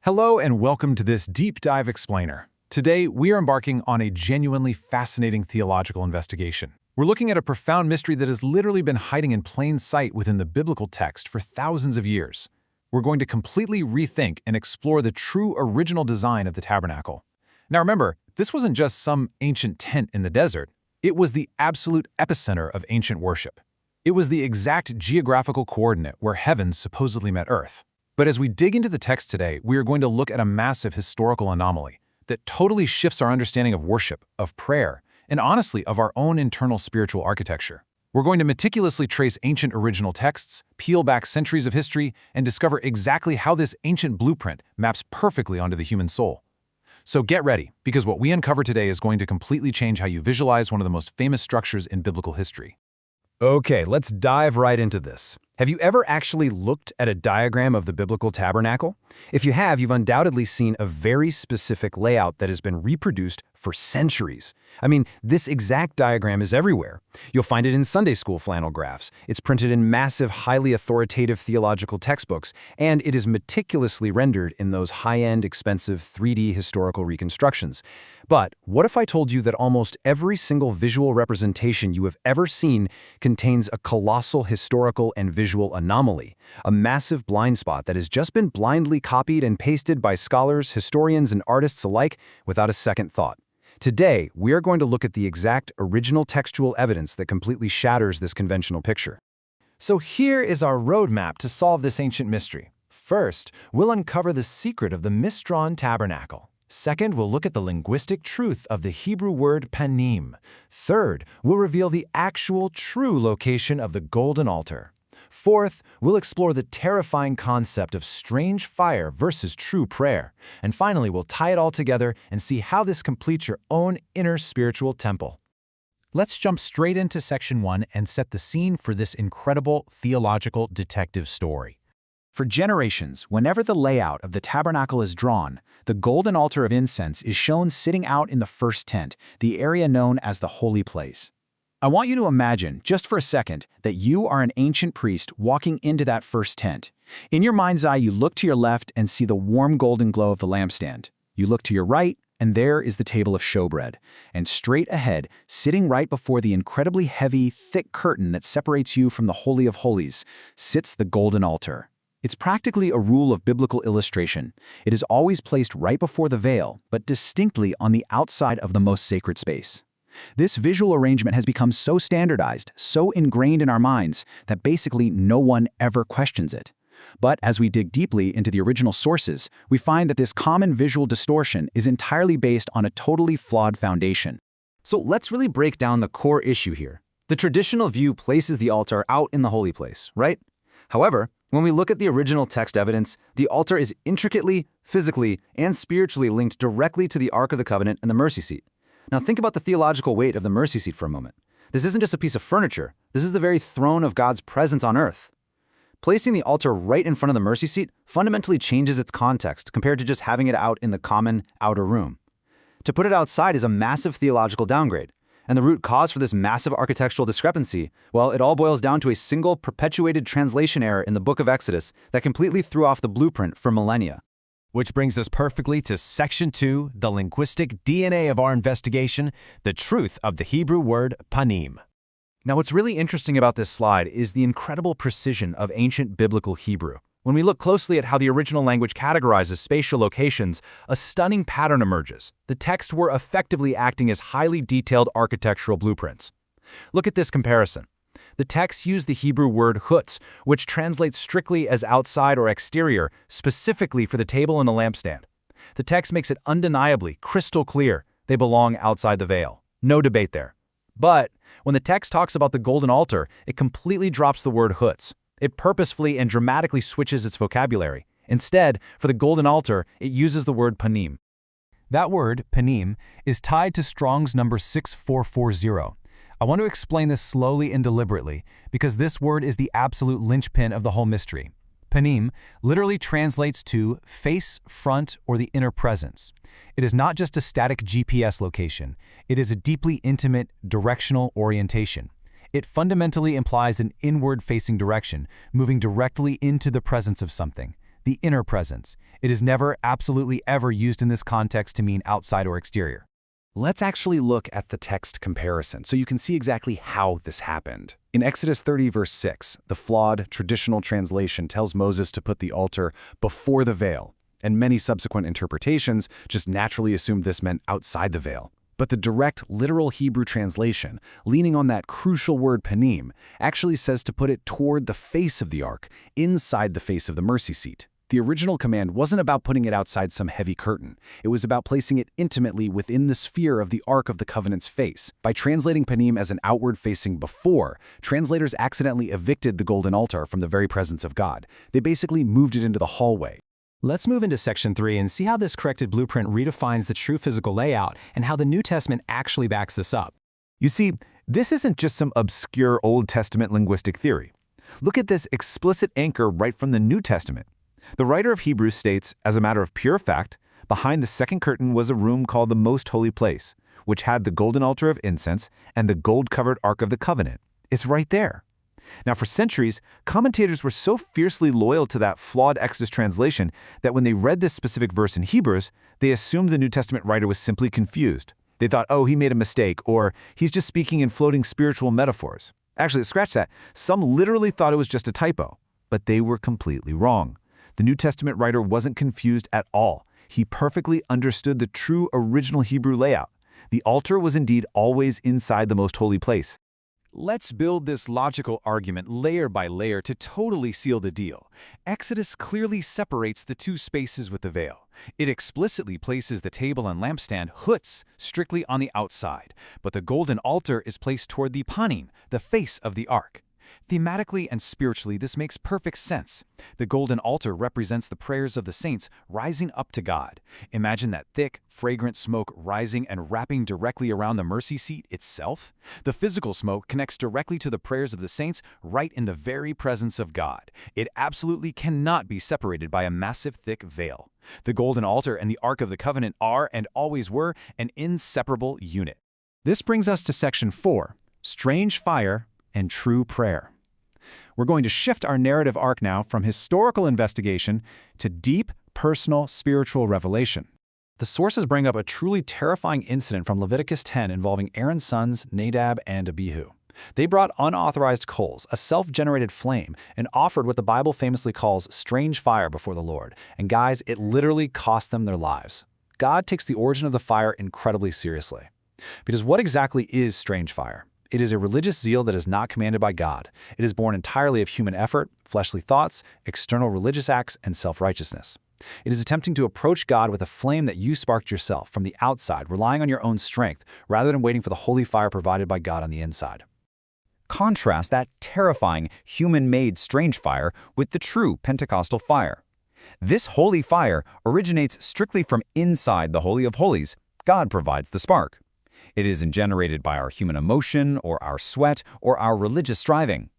Hello and welcome to this deep dive explainer. Today, we are embarking on a genuinely fascinating theological investigation. We're looking at a profound mystery that has literally been hiding in plain sight within the biblical text for thousands of years. We're going to completely rethink and explore the true original design of the tabernacle. Now remember, this wasn't just some ancient tent in the desert. It was the absolute epicenter of ancient worship. It was the exact geographical coordinate where heavens supposedly met earth. But as we dig into the text today, we are going to look at a massive historical anomaly that totally shifts our understanding of worship, of prayer, and honestly of our own internal spiritual architecture. We're going to meticulously trace ancient original texts, peel back centuries of history, and discover exactly how this ancient blueprint maps perfectly onto the human soul. So get ready, because what we uncover today is going to completely change how you visualize one of the most famous structures in biblical history. Okay, let's dive right into this. Have you ever actually looked at a diagram of the biblical tabernacle? If you have, you've undoubtedly seen a very specific layout that has been reproduced for centuries. I mean, this exact diagram is everywhere. You'll find it in Sunday school flannel graphs. It's printed in massive, highly authoritative theological textbooks, and it is meticulously rendered in those high-end, expensive 3D historical reconstructions. But what if I told you that almost every single visual representation you have ever seen contains a colossal historical and visual anomaly, a massive blind spot that has just been blindly copied and pasted by scholars, historians, and artists alike without a second thought? Today, we are going to look at the exact original textual evidence that completely shatters this conventional picture. So here is our roadmap to solve this ancient mystery. First, we'll uncover the secret of the mistrawn tabernacle. Second, we'll look at the linguistic truth of the Hebrew word Panim. Third, we'll reveal the actual true location of the Golden Altar. Fourth, we'll explore the terrifying concept of strange fire versus true prayer. And finally, we'll tie it all together and see how this completes your own inner spiritual temple. Let's jump straight into section 1 and set the scene for this incredible theological detective story. For generations, whenever the layout of the tabernacle is drawn, the Golden Altar of Incense is shown sitting out in the first tent, the area known as the Holy Place. I want you to imagine, just for a second, that you are an ancient priest walking into that first tent. In your mind's eye, you look to your left and see the warm golden glow of the lampstand. You look to your right, and there is the table of showbread. And straight ahead, sitting right before the incredibly heavy, thick curtain that separates you from the Holy of Holies, sits the Golden Altar. It's practically a rule of biblical illustration. It is always placed right before the veil, but distinctly on the outside of the most sacred space. This visual arrangement has become so standardized, so ingrained in our minds, that basically no one ever questions it. But as we dig deeply into the original sources, we find that this common visual distortion is entirely based on a totally flawed foundation. So let's really break down the core issue here. The traditional view places the altar out in the holy place, right? However, when we look at the original text evidence, the altar is intricately, physically, and spiritually linked directly to the Ark of the Covenant and the mercy seat. Now think about the theological weight of the mercy seat for a moment. This isn't just a piece of furniture. This is the very throne of God's presence on earth. Placing the altar right in front of the mercy seat fundamentally changes its context compared to just having it out in the common outer room. To put it outside is a massive theological downgrade. And the root cause for this massive architectural discrepancy, well, it all boils down to a single perpetuated translation error in the book of Exodus that completely threw off the blueprint for millennia. Which brings us perfectly to section 2, the linguistic DNA of our investigation, the truth of the Hebrew word Panim. Now what's really interesting about this slide is the incredible precision of ancient biblical Hebrew. When we look closely at how the original language categorizes spatial locations, a stunning pattern emerges. The texts were effectively acting as highly detailed architectural blueprints. Look at this comparison. The text used the Hebrew word chutz, which translates strictly as outside or exterior, specifically for the table and the lampstand. The text makes it undeniably crystal clear they belong outside the veil. No debate there. But when the text talks about the golden altar, it completely drops the word chutz. It purposefully and dramatically switches its vocabulary. Instead, for the golden altar, it uses the word panim. That word, panim, is tied to Strong's number 6440. I want to explain this slowly and deliberately because this word is the absolute linchpin of the whole mystery. Panim literally translates to face, front, or the inner presence. It is not just a static GPS location. It is a deeply intimate, directional orientation. It fundamentally implies an inward-facing direction, moving directly into the presence of something. the inner presence. It is never, absolutely ever used in this context to mean outside or exterior. Let's actually look at the text comparison so you can see exactly how this happened. In Exodus 30 verse 6, the flawed traditional translation tells Moses to put the altar before the veil, and many subsequent interpretations just naturally assumed this meant outside the veil. But the direct, literal Hebrew translation, leaning on that crucial word Panim, actually says to put it toward the face of the ark, inside the face of the mercy seat. The original command wasn't about putting it outside some heavy curtain. It was about placing it intimately within the sphere of the Ark of the Covenant's face. By translating Panim as an outward-facing before, translators accidentally evicted the Golden Altar from the very presence of God. They basically moved it into the hallway. Let's move into Section 3 and see how this corrected blueprint redefines the true physical layout and how the New Testament actually backs this up. You see, this isn't just some obscure Old Testament linguistic theory. Look at this explicit anchor right from the New Testament. The writer of Hebrews states, as a matter of pure fact, behind the second curtain was a room called the Most Holy Place, which had the Golden Altar of Incense and the gold-covered Ark of the Covenant. It's right there. Now, for centuries, commentators were so fiercely loyal to that flawed Exodus translation that when they read this specific verse in Hebrews, they assumed the New Testament writer was simply confused. They thought, oh, he made a mistake, or he's just speaking in floating spiritual metaphors. Actually, scratch that. Some literally thought it was just a typo, but they were completely wrong. The New Testament writer wasn't confused at all. He perfectly understood the true original Hebrew layout. The altar was indeed always inside the most holy place. Let's build this logical argument layer by layer to totally seal the deal. Exodus clearly separates the two spaces with the veil. It explicitly places the table and lampstand hoods strictly on the outside, but the golden altar is placed toward the Panim, the face of the ark. Thematically and spiritually, this makes perfect sense. The golden altar represents the prayers of the saints rising up to God. Imagine that thick, fragrant smoke rising and wrapping directly around the mercy seat itself. The physical smoke connects directly to the prayers of the saints right in the very presence of God. It absolutely cannot be separated by a massive thick veil. The golden altar and the Ark of the Covenant are, and always were, an inseparable unit. This brings us to Section 4, Strange Fire and True Prayer. We're going to shift our narrative arc now from historical investigation to deep, personal, spiritual revelation. The sources bring up a truly terrifying incident from Leviticus 10 involving Aaron's sons, Nadab and Abihu. They brought unauthorized coals, a self-generated flame, and offered what the Bible famously calls strange fire before the Lord. And guys, it literally cost them their lives. God takes the origin of the fire incredibly seriously. Because what exactly is strange fire? It is a religious zeal that is not commanded by God. It is born entirely of human effort, fleshly thoughts, external religious acts, and self-righteousness. It is attempting to approach God with a flame that you sparked yourself from the outside, relying on your own strength, rather than waiting for the holy fire provided by God on the inside. Contrast that terrifying, human-made strange fire with the true Pentecostal fire. This holy fire originates strictly from inside the Holy of Holies. God provides the spark. It isn't generated by our human emotion or our sweat or our religious striving.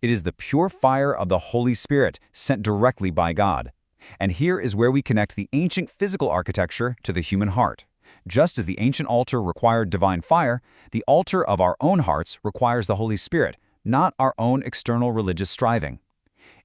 It is the pure fire of the Holy Spirit sent directly by God. And here is where we connect the ancient physical architecture to the human heart. Just as the ancient altar required divine fire, the altar of our own hearts requires the Holy Spirit, not our own external religious striving.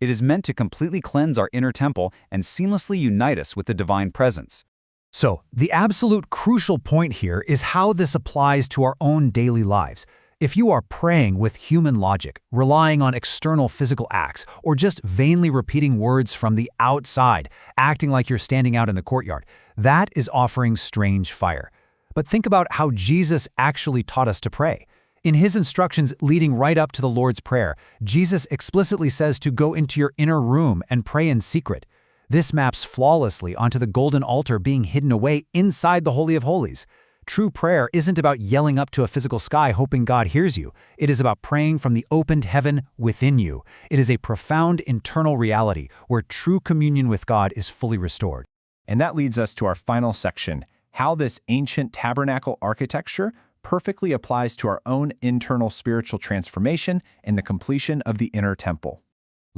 It is meant to completely cleanse our inner temple and seamlessly unite us with the divine presence. So, the absolute crucial point here is how this applies to our own daily lives. If you are praying with human logic, relying on external physical acts, or just vainly repeating words from the outside, acting like you're standing out in the courtyard, that is offering strange fire. But think about how Jesus actually taught us to pray. In his instructions leading right up to the Lord's Prayer, Jesus explicitly says to go into your inner room and pray in secret. This maps flawlessly onto the golden altar being hidden away inside the Holy of Holies. True prayer isn't about yelling up to a physical sky hoping God hears you. It is about praying from the opened heaven within you. It is a profound internal reality where true communion with God is fully restored. And that leads us to our final section, how this ancient tabernacle architecture perfectly applies to our own internal spiritual transformation and the completion of the inner temple.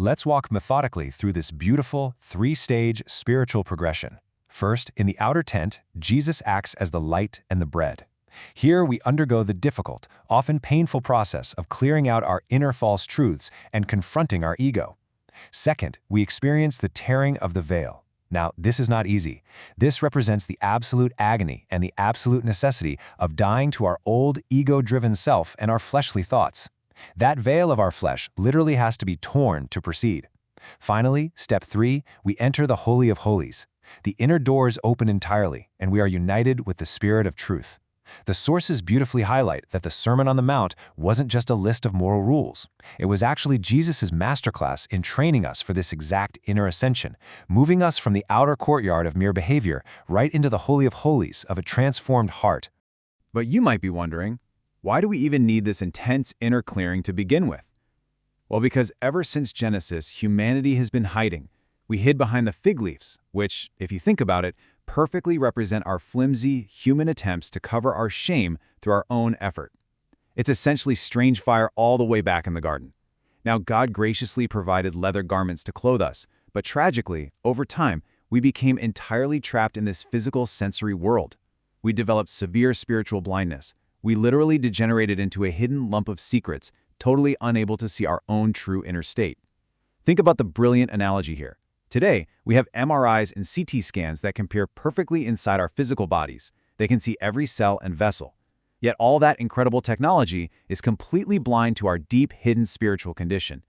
Let's walk methodically through this beautiful, three-stage spiritual progression. First, in the outer tent, Jesus acts as the light and the bread. Here we undergo the difficult, often painful process of clearing out our inner false truths and confronting our ego. Second, we experience the tearing of the veil. Now, this is not easy. This represents the absolute agony and the absolute necessity of dying to our old, ego-driven self and our fleshly thoughts. That veil of our flesh literally has to be torn to proceed. Finally, step 3, we enter the Holy of Holies. The inner doors open entirely, and we are united with the Spirit of truth. The sources beautifully highlight that the Sermon on the Mount wasn't just a list of moral rules. It was actually Jesus' masterclass in training us for this exact inner ascension, moving us from the outer courtyard of mere behavior right into the Holy of Holies of a transformed heart. But you might be wondering, why do we even need this intense inner clearing to begin with? Well, because ever since Genesis, humanity has been hiding. We hid behind the fig leaves, which, if you think about it, perfectly represent our flimsy, human attempts to cover our shame through our own effort. It's essentially strange fire all the way back in the garden. Now, God graciously provided leather garments to clothe us, but tragically, over time, we became entirely trapped in this physical sensory world. We developed severe spiritual blindness. We literally degenerated into a hidden lump of secrets, totally unable to see our own true inner state. Think about the brilliant analogy here. Today, we have MRIs and CT scans that can peer perfectly inside our physical bodies. They can see every cell and vessel. Yet all that incredible technology is completely blind to our deep, hidden spiritual condition.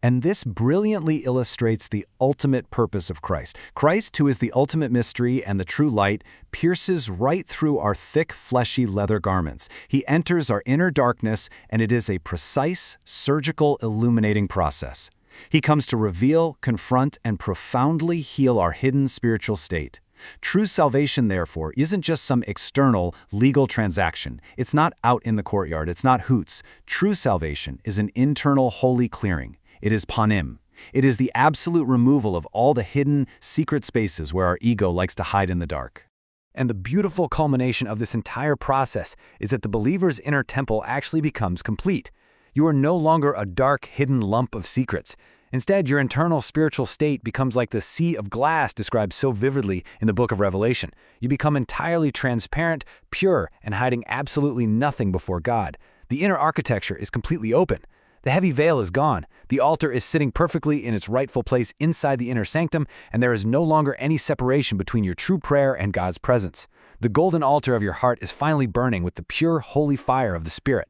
And this brilliantly illustrates the ultimate purpose of Christ. Christ, who is the ultimate mystery and the true light, pierces right through our thick, fleshy leather garments. He enters our inner darkness, and it is a precise, surgical, illuminating process. He comes to reveal, confront, and profoundly heal our hidden spiritual state. True salvation, therefore, isn't just some external, legal transaction. It's not out in the courtyard. It's not hoots. True salvation is an internal, holy clearing. It is Panim. It is the absolute removal of all the hidden, secret spaces where our ego likes to hide in the dark. And the beautiful culmination of this entire process is that the believer's inner temple actually becomes complete. You are no longer a dark, hidden lump of secrets. Instead, your internal spiritual state becomes like the sea of glass described so vividly in the book of Revelation. You become entirely transparent, pure, and hiding absolutely nothing before God. The inner architecture is completely open. The heavy veil is gone. The altar is sitting perfectly in its rightful place inside the inner sanctum, and there is no longer any separation between your true prayer and God's presence. The golden altar of your heart is finally burning with the pure, holy fire of the Spirit.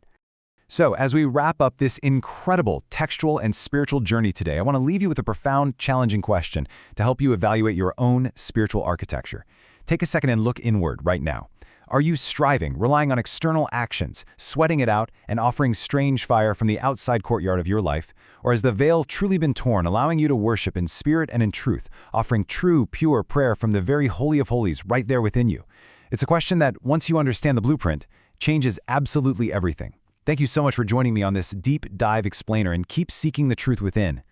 So, as we wrap up this incredible textual and spiritual journey today, I want to leave you with a profound, challenging question to help you evaluate your own spiritual architecture. Take a second and look inward right now. Are you striving, relying on external actions, sweating it out, and offering strange fire from the outside courtyard of your life? Or has the veil truly been torn, allowing you to worship in spirit and in truth, offering true, pure prayer from the very Holy of Holies right there within you? It's a question that, once you understand the blueprint, changes absolutely everything. Thank you so much for joining me on this deep dive explainer, and keep seeking the truth within.